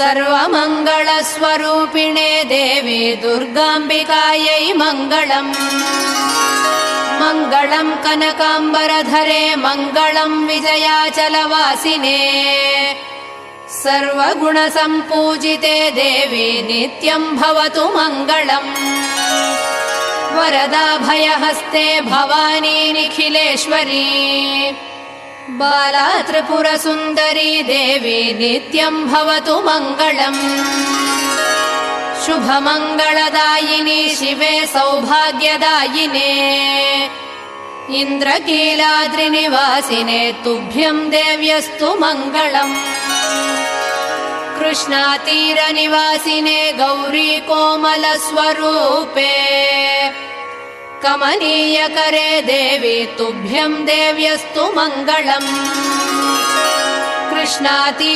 सर्वमङ्गलस्वरूपिणे देवी दुर्गाम्बिकायै मङ्गलम्। मङ्गलम् कनकाम्बरधरे मङ्गलम् विजयाचलवासिने सर्वगुणसम्पूजिते देवी नित्यम् भवतु मङ्गलम्। वरदाभयहस्ते भवानी निखिलेश्वरी बाला त्रिपुरसुन्दरी देवी नित्यम् भवतु मङ्गलम्। शुभमङ्गलदायिनी शिवे सौभाग्यदायिने इन्द्रकीलाद्रिनिवासिने तुभ्यम् देव्यस्तु मङ्गलम्। कृष्णातीरनिवासिने गौरी कोमलस्वरूपे कमनीयकरे देवी तुभ्यम् देव्यस्तु मङ्गलम्। कृष्णाती